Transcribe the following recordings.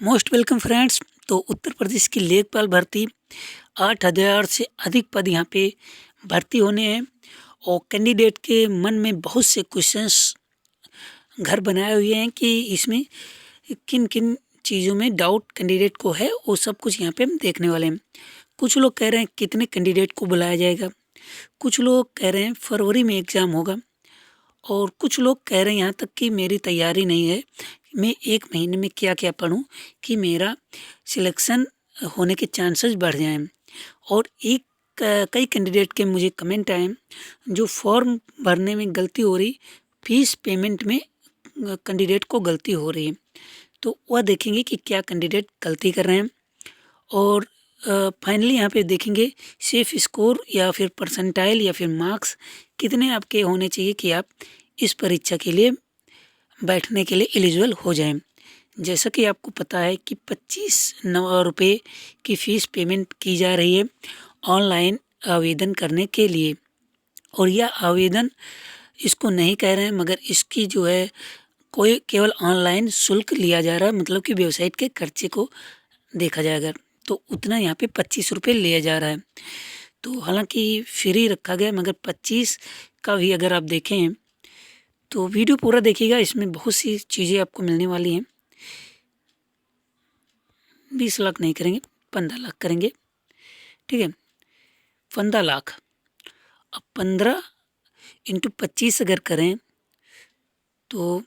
Most welcome friends. तो उत्तर प्रदेश की लेखपाल भर्ती 8,000 से अधिक पद यहाँ पे भर्ती होने हैं और कैंडिडेट के मन में बहुत से क्वेश्चंस घर बनाए हुए हैं कि इसमें किन किन चीज़ों में डाउट कैंडिडेट को है, वो सब कुछ यहाँ पे हम देखने वाले हैं। कुछ लोग कह रहे हैं कितने कैंडिडेट को बुलाया जाएगा, कुछ लोग कह रहे हैं फरवरी में एग्ज़ाम होगा और कुछ लोग कह रहे हैं यहाँ तक कि मेरी तैयारी नहीं है, मैं 1 महीने में क्या क्या पढूं कि मेरा सिलेक्शन होने के चांसेस बढ़ जाएं। और कई कैंडिडेट के मुझे कमेंट आए जो फॉर्म भरने में गलती हो रही, फीस पेमेंट में कैंडिडेट को गलती हो रही है, तो वह देखेंगे कि क्या कैंडिडेट गलती कर रहे हैं। और फाइनली यहाँ पे देखेंगे सेफ स्कोर या फिर परसेंटाइल या फिर मार्क्स कितने आपके होने चाहिए कि आप इस परीक्षा के लिए बैठने के लिए एलिजिबल हो जाएं। जैसा कि आपको पता है कि 25 रुपये की फ़ीस पेमेंट की जा रही है ऑनलाइन आवेदन करने के लिए, और यह आवेदन इसको नहीं कह रहे हैं मगर इसकी जो है कोई केवल ऑनलाइन शुल्क लिया जा रहा है, मतलब कि वेबसाइट के खर्चे को देखा जाएगा तो उतना यहाँ पे 25 रुपये लिया जा रहा है। तो हालांकि फ्री रखा गया मगर 25 का भी अगर आप देखें तो वीडियो पूरा देखिएगा, इसमें बहुत सी चीज़ें आपको मिलने वाली हैं। 20 लाख नहीं करेंगे, 15 लाख करेंगे, ठीक है। 15 लाख, अब 15 × 25 अगर करें तो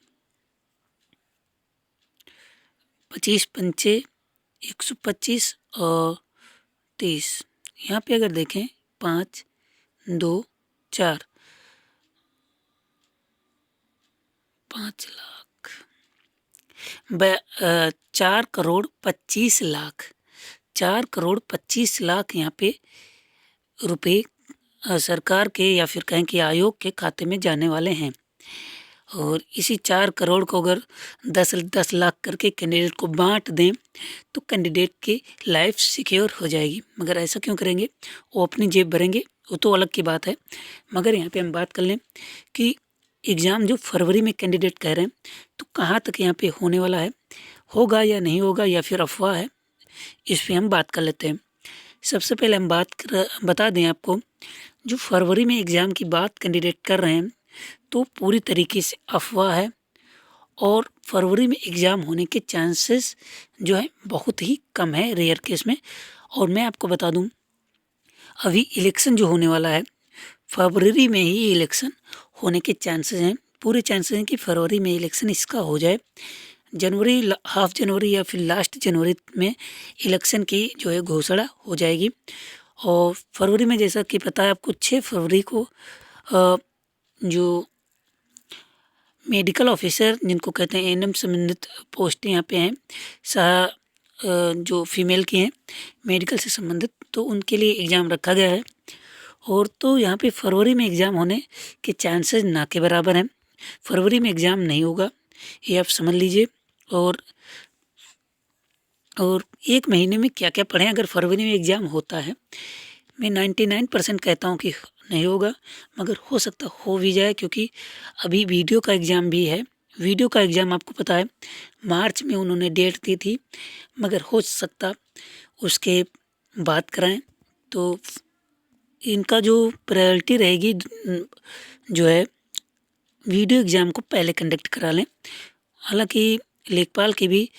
25 पंचे 125 और 30, यहाँ पे अगर देखें 5, 2, 4, 5 लाख 4 करोड़ 25 लाख, 4 करोड़ 25 लाख यहाँ पे रुपए सरकार के या फिर कहें कि आयोग के खाते में जाने वाले हैं। और इसी 4 करोड़ को अगर 10 लाख करके कैंडिडेट को बांट दें तो कैंडिडेट की लाइफ सिक्योर हो जाएगी। मगर ऐसा क्यों करेंगे, वो अपनी जेब भरेंगे, वो तो अलग की बात है। मगर यहाँ पे हम बात कर लें कि एग्ज़ाम जो फरवरी में कैंडिडेट कह रहे हैं तो कहाँ तक यहाँ पे होने वाला है, होगा या नहीं होगा या फिर अफवाह है, इस पर हम बात कर लेते हैं। सबसे पहले हम बता दें आपको, जो फरवरी में एग्ज़ाम की बात कैंडिडेट कर रहे हैं तो पूरी तरीके से अफवाह है और फरवरी में एग्ज़ाम होने के चांसेस जो है बहुत ही कम है, रेयर केस में। और मैं आपको बता दूं, अभी इलेक्शन जो होने वाला है फरवरी में ही इलेक्शन होने के चांसेस हैं, पूरे चांसेस हैं कि फरवरी में इलेक्शन इसका हो जाए। जनवरी, हाफ जनवरी या फिर लास्ट जनवरी में इलेक्शन की जो है घोषणा हो जाएगी। और फरवरी में जैसा कि पता है आपको 6 फरवरी को जो मेडिकल ऑफिसर जिनको कहते हैं एएनएम संबंधित पोस्ट यहाँ पे हैं, जो फीमेल की हैं मेडिकल से संबंधित, तो उनके लिए एग्ज़ाम रखा गया है। और तो यहाँ पे फरवरी में एग्ज़ाम होने के चांसेस ना के बराबर हैं, फरवरी में एग्ज़ाम नहीं होगा, ये आप समझ लीजिए। और 1 महीने में क्या क्या पढ़ें अगर फरवरी में एग्ज़ाम होता है, मैं 99% कहता हूँ कि नहीं होगा, मगर हो सकता हो भी जाए, क्योंकि अभी वीडियो का एग्ज़ाम भी है। वीडियो का एग्ज़ाम आपको पता है मार्च में उन्होंने डेट दी थी, मगर हो सकता उसके बाद कराएं। तो इनका जो प्रायोरिटी रहेगी जो है वीडियो एग्ज़ाम को पहले कंडक्ट करा लें। हालांकि लेखपाल के भी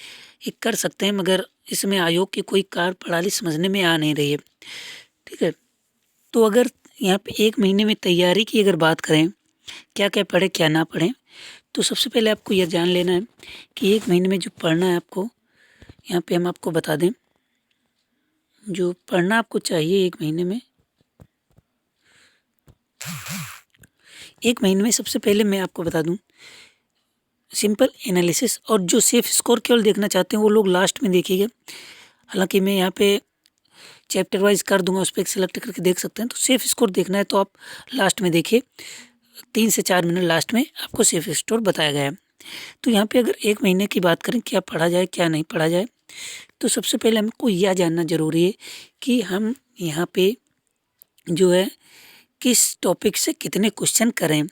एक कर सकते हैं, मगर इसमें आयोग की कोई कार्यप्रणाली समझने में आ नहीं रही है, ठीक है। तो अगर यहाँ पे 1 महीने में तैयारी की अगर बात करें, क्या क्या पढ़ें क्या ना पढ़ें, तो सबसे पहले आपको यह जान लेना है कि 1 महीने में जो पढ़ना है आपको, यहाँ पे हम आपको बता दें जो पढ़ना आपको चाहिए 1 महीने में। 1 महीने में सबसे पहले मैं आपको बता दूं सिंपल एनालिसिस, और जो सेफ स्कोर केवल देखना चाहते हैं वो लोग लास्ट में देखिएगा। हालांकि मैं यहाँ पे चैप्टर वाइज कर दूंगा, उस पर सेलेक्ट करके देख सकते हैं। तो सेफ स्कोर देखना है तो आप लास्ट में देखिए, 3 से 4 मिनट लास्ट में आपको सेफ स्कोर बताया गया है। तो यहाँ पे अगर 1 महीने की बात करें क्या पढ़ा जाए क्या नहीं पढ़ा जाए, तो सबसे पहले हमको यह जानना ज़रूरी है कि हम यहाँ पे जो है किस टॉपिक से कितने क्वेश्चन करें,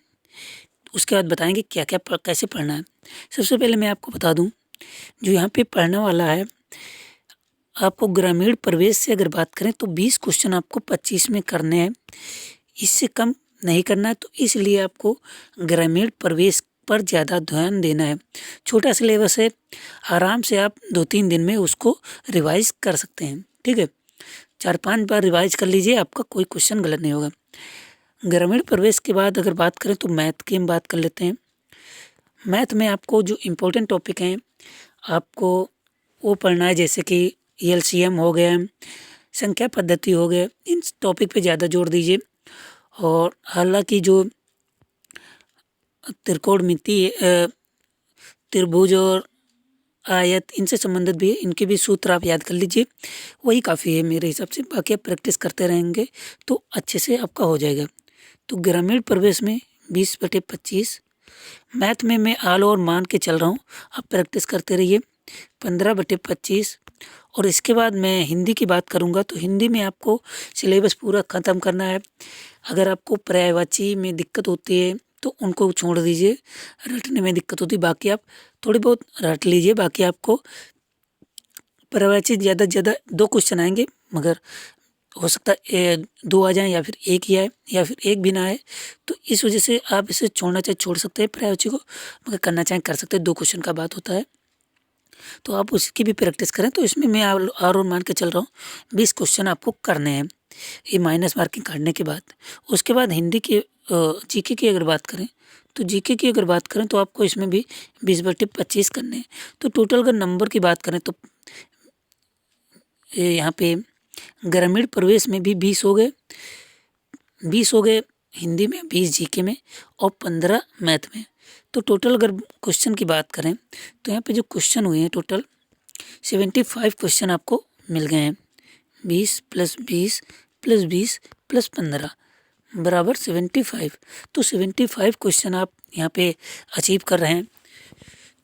उसके बाद बताएंगे क्या क्या कैसे पढ़ना है। सबसे पहले मैं आपको बता दूं, जो यहाँ पे पढ़ने वाला है आपको ग्रामीण प्रवेश से अगर बात करें तो 20 क्वेश्चन आपको 25 में करने हैं, इससे कम नहीं करना है। तो इसलिए आपको ग्रामीण प्रवेश पर ज़्यादा ध्यान देना है। छोटा सिलेबस है, आराम से आप 2-3 दिन में उसको रिवाइज कर सकते हैं। ठीक है, 4-5 बार रिवाइज कर लीजिए, आपका कोई क्वेश्चन गलत नहीं होगा। ग्रामीण प्रवेश के बाद अगर बात करें तो मैथ की हम बात कर लेते हैं। मैथ में आपको जो इम्पोर्टेंट टॉपिक हैं आपको वो पढ़ना है, जैसे कि एलसीएम हो गया, संख्या पद्धति हो गया, इन टॉपिक पे ज़्यादा जोर दीजिए। और हालांकि जो त्रिकोणमिति, त्रिभुज और आयत इनसे संबंधित भी है, इनके भी सूत्र आप याद कर लीजिए, वही काफ़ी है मेरे हिसाब से। बाकी आप प्रैक्टिस करते रहेंगे तो अच्छे से आपका हो जाएगा। तो ग्रामीण प्रवेश में 20/25, मैथ में मैं आल ओवर मान के चल रहा हूँ, आप प्रैक्टिस करते रहिए 15/25। और इसके बाद मैं हिंदी की बात करूँगा तो हिंदी में आपको सिलेबस पूरा ख़त्म करना है। अगर आपको पर्यायवाची में दिक्कत होती है तो उनको छोड़ दीजिए, रटने में दिक्कत होती है, बाकी आप थोड़ी बहुत रट लीजिए। बाकी आपको पर्यायवाची ज़्यादा से ज़्यादा 2 क्वेश्चन आएंगे, मगर हो सकता है 2 आ जाएँ या फिर 1 ही आए या फिर 1 भी ना आए। तो इस वजह से आप इसे छोड़ना चाहे छोड़ सकते हैं पर्यायवाची को, मगर करना चाहें कर सकते हैं। 2 क्वेश्चन का बात होता है, तो आप उसकी भी प्रैक्टिस करें। तो इसमें मैं और मान के चल रहा हूँ 20 क्वेश्चन आपको करने हैं, ये माइनस मार्किंग काटने के बाद। उसके बाद हिंदी के जीके की अगर बात करें तो जीके की अगर बात करें तो आपको इसमें भी 20/25 करने हैं। तो टोटल अगर नंबर की बात करें तो यहाँ पे ग्रामीण प्रवेश में भी 20 हो गए, 20 हो गए हिंदी में, 20 जीके में और 15 मैथ में। तो टोटल अगर क्वेश्चन की बात करें तो यहाँ पे जो क्वेश्चन हुए हैं टोटल 75 क्वेश्चन आपको मिल गए हैं। 20 + 20 + 20 + 15 बराबर 75। तो 75 क्वेश्चन आप यहाँ पे अचीव कर रहे हैं।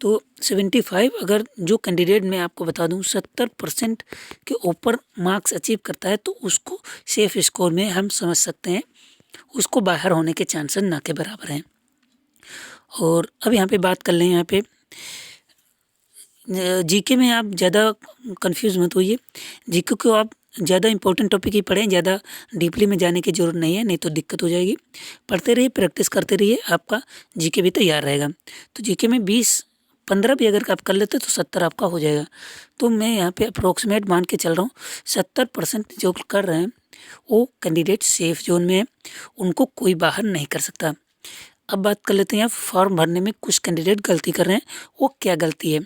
तो 75 अगर जो कैंडिडेट मैं आपको बता दूं 70% के ऊपर मार्क्स अचीव करता है तो उसको सेफ स्कोर में हम समझ सकते हैं, उसको बाहर होने के चांसेस ना के बराबर हैं। और अब यहाँ पे बात कर लें, यहाँ पे जीके में आप ज़्यादा कंफ्यूज मत होइए। जीके को आप ज़्यादा इंपॉर्टेंट टॉपिक ही पढ़ें, ज़्यादा डीपली में जाने की ज़रूरत नहीं है, नहीं तो दिक्कत हो जाएगी। पढ़ते रहिए, प्रैक्टिस करते रहिए, आपका जीके भी तैयार रहेगा। तो जीके में 20-15 भी अगर आप कर लेते तो 70 आपका हो जाएगा। तो मैं यहाँ पे अप्रोक्सीमेट मान के चल रहा हूँ 70% जो कर रहे हैं वो कैंडिडेट सेफ जोन में है, उनको कोई बाहर नहीं कर सकता। अब बात कर लेते हैं फॉर्म भरने में कुछ कैंडिडेट गलती कर रहे हैं, वो क्या गलती है।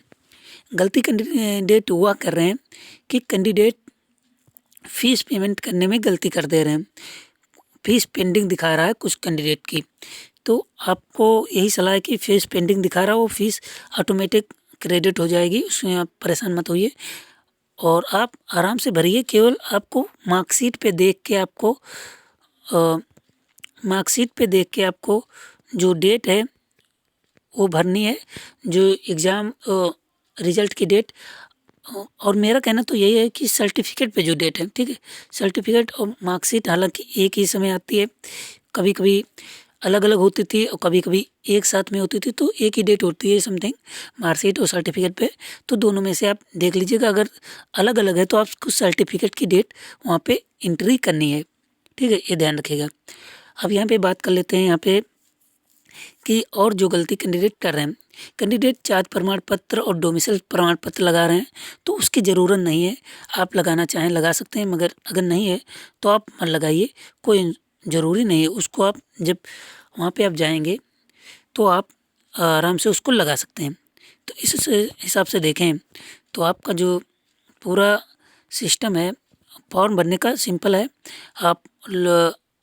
गलती कैंडिडेट हुआ कर रहे हैं कि कैंडिडेट फ़ीस पेमेंट करने में गलती कर दे रहे हैं, फ़ीस पेंडिंग दिखा रहा है कुछ कैंडिडेट की। तो आपको यही सलाह है कि फ़ीस पेंडिंग दिखा रहा है वो फ़ीस ऑटोमेटिक क्रेडिट हो जाएगी, उसमें आप परेशान मत होइए और आप आराम से भरिए। केवल आपको मार्कशीट पे देख के आपको जो डेट है वो भरनी है, जो एग्ज़ाम रिज़ल्ट की डेट। और मेरा कहना तो यही है कि सर्टिफिकेट पे जो डेट है, ठीक है, सर्टिफिकेट और मार्कशीट हालांकि एक ही समय आती है, कभी कभी अलग अलग होती थी और कभी कभी एक साथ में होती थी, तो एक ही डेट होती है समथिंग मार्कशीट और सर्टिफिकेट पे। तो दोनों में से आप देख लीजिएगा, अगर अलग अलग है तो आपको सर्टिफिकेट की डेट वहाँ पे एंट्री करनी है, ठीक है, ये ध्यान रखिएगा। अब यहाँ पे बात कर लेते हैं यहाँ पे कि और जो गलती कैंडिडेट कर रहे हैं, कैंडिडेट जाति प्रमाण पत्र और डोमिसाइल प्रमाण पत्र लगा रहे हैं, तो उसकी ज़रूरत नहीं है। आप लगाना चाहें लगा सकते हैं, मगर अगर नहीं है तो आप मत लगाइए, कोई ज़रूरी नहीं है। उसको आप जब वहाँ पे आप जाएंगे तो आप आराम से उसको लगा सकते हैं। तो इस हिसाब से देखें तो आपका जो पूरा सिस्टम है फॉर्म भरने का सिंपल है। आप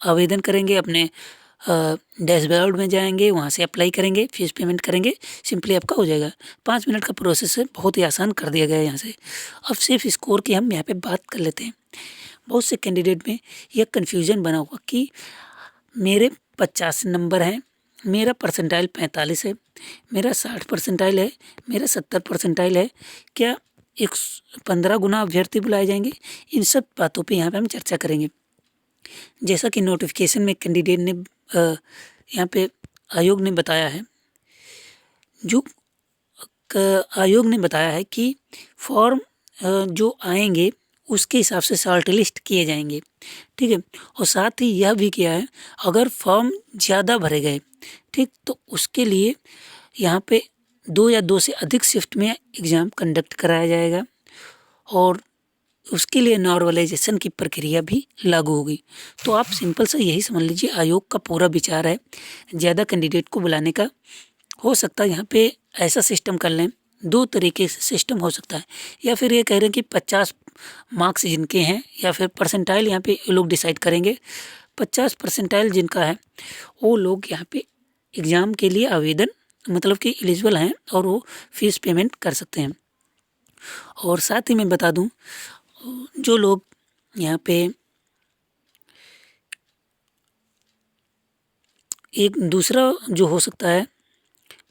आवेदन करेंगे, अपने डैशबोर्ड में जाएंगे, वहाँ से अप्लाई करेंगे, फीस पेमेंट करेंगे, सिंपली आपका हो जाएगा। 5 मिनट का प्रोसेस है, बहुत ही आसान कर दिया गया है यहाँ से। अब सिर्फ स्कोर की हम यहाँ पे बात कर लेते हैं। बहुत से कैंडिडेट में यह कन्फ्यूज़न बना हुआ कि मेरे 50 नंबर हैं, मेरा परसेंटाइल 45 है, मेरा 60 परसेंटाइल है, मेरा 70 परसेंटाइल है, क्या 15 गुना अभ्यर्थी बुलाए जाएंगे? इन सब बातों पे यहाँ पे हम चर्चा करेंगे। जैसा कि नोटिफिकेशन में कैंडिडेट ने यहाँ पे आयोग ने बताया है, जो आयोग ने बताया है कि फॉर्म जो आएंगे उसके हिसाब से शॉर्ट लिस्ट किए जाएंगे, ठीक है। और साथ ही यह भी किया है, अगर फॉर्म ज़्यादा भरे गए, ठीक, तो उसके लिए यहाँ पे 2 या 2 से अधिक शिफ्ट में एग्ज़ाम कंडक्ट कराया जाएगा और उसके लिए नॉर्मलाइजेशन की प्रक्रिया भी लागू होगी। तो आप सिंपल सा यही समझ लीजिए, आयोग का पूरा विचार है ज़्यादा कैंडिडेट को बुलाने का। हो सकता है यहाँ पे ऐसा सिस्टम कर लें, 2 तरीके से सिस्टम हो सकता है, या फिर ये कह रहे हैं कि 50 मार्क्स जिनके हैं या फिर परसेंटाइल यहाँ पे ये लोग डिसाइड करेंगे। 50 परसेंटाइल जिनका है वो लोग यहाँ पे एग्ज़ाम के लिए आवेदन मतलब कि एलिजिबल हैं और वो फीस पेमेंट कर सकते हैं। और साथ ही मैं बता दूं, जो लोग यहाँ पे एक दूसरा जो हो सकता है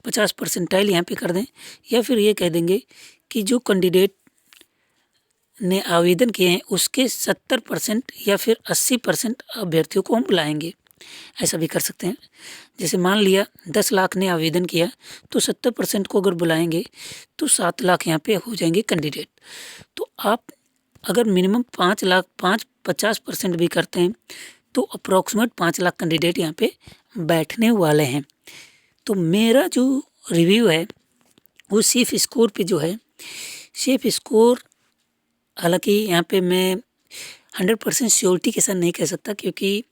50 परसेंटाइल यहाँ पे कर दें, या फिर ये कह देंगे कि जो कैंडिडेट ने आवेदन किए हैं उसके 70% या फिर 80% अभ्यर्थियों को हम बुलाएंगे, ऐसा भी कर सकते हैं। जैसे मान लिया 10 लाख ने आवेदन किया तो 70% को अगर बुलाएंगे तो 7 लाख यहाँ पे हो जाएंगे कैंडिडेट। तो आप अगर मिनिमम 50% भी करते हैं तो अप्रॉक्सीमेट 5 लाख कैंडिडेट यहाँ पे बैठने वाले हैं। तो मेरा जो रिव्यू है वो सेफ स्कोर पे जो है, सेफ स्कोर हालांकि यहाँ पे मैं 100% श्योरिटी के साथ नहीं कह सकता, क्योंकि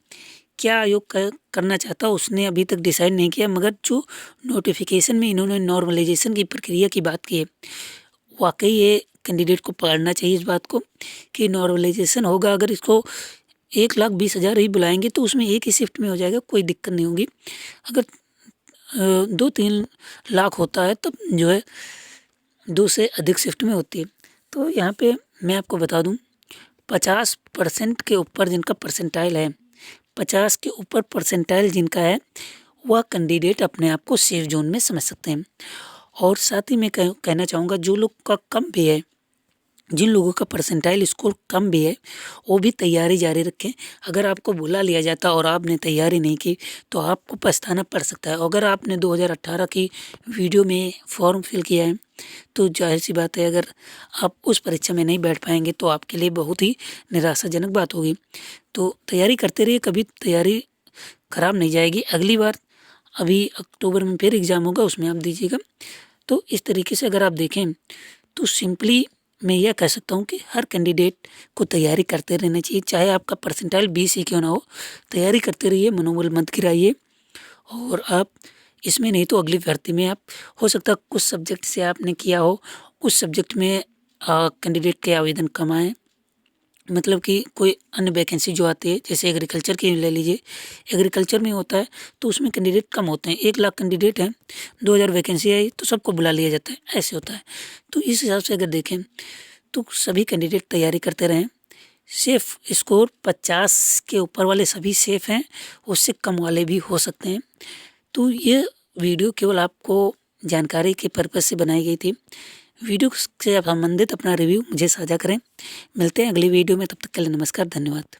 क्या आयोग करना चाहता उसने अभी तक डिसाइड नहीं किया, मगर जो नोटिफिकेशन में इन्होंने नॉर्मलाइजेशन की प्रक्रिया की बात की है, वाकई ये कैंडिडेट को पढ़ना चाहिए इस बात को कि नॉर्मलाइजेशन होगा। अगर इसको 1,20,000 ही बुलाएंगे तो उसमें एक ही शिफ्ट में हो जाएगा, कोई दिक्कत नहीं होगी। अगर 2-3 लाख होता है तब जो है 2 से अधिक शिफ्ट में होती है। तो यहाँ पे मैं आपको बता दूँ, 50% के ऊपर जिनका परसेंटाइल है, 50 के ऊपर परसेंटाइल जिनका है, वह कैंडिडेट अपने आप को सेफ जोन में समझ सकते हैं। और साथ ही मैं कहना चाहूँगा, जो लोग का कम भी है, जिन लोगों का परसेंटाइल स्कोर कम भी है, वो भी तैयारी जारी रखें। अगर आपको बुला लिया जाता और आपने तैयारी नहीं की तो आपको पछताना पड़ सकता है। अगर आपने 2018 की वीडियो में फॉर्म फिल किया है तो जाहिर सी बात है, अगर आप उस परीक्षा में नहीं बैठ पाएंगे तो आपके लिए बहुत ही निराशाजनक बात होगी। तो तैयारी करते रहिए, कभी तैयारी खराब नहीं जाएगी। अगली बार अभी अक्टूबर में फिर एग्ज़ाम होगा, उसमें आप दीजिएगा। तो इस तरीके से अगर आप देखें तो सिंपली मैं यह कह सकता हूँ कि हर कैंडिडेट को तैयारी करते रहना चाहिए, चाहे आपका परसेंटाइल 20 ही क्यों ना हो। तैयारी करते रहिए, मनोबल मत गिराइए। और आप इसमें नहीं तो अगली भर्ती में आप, हो सकता है कुछ सब्जेक्ट से आपने किया हो, उस सब्जेक्ट में कैंडिडेट के आवेदन कम आए, मतलब कि कोई अन्य वैकेंसी जो आती है, जैसे एग्रीकल्चर की ले लीजिए, एग्रीकल्चर में होता है तो उसमें कैंडिडेट कम होते हैं। 1 लाख कैंडिडेट हैं, 2,000 वैकेंसी आई तो सबको बुला लिया जाता है, ऐसे होता है। तो इस हिसाब से अगर देखें तो सभी कैंडिडेट तैयारी करते रहें। सेफ स्कोर 50 के ऊपर वाले सभी सेफ हैं, उससे कम वाले भी हो सकते हैं। तो ये वीडियो केवल आपको जानकारी के पर्पज़ से बनाई गई थी। वीडियो से संबंधित अपना रिव्यू मुझे साझा करें। मिलते हैं अगली वीडियो में, तब तक के लिए नमस्कार, धन्यवाद।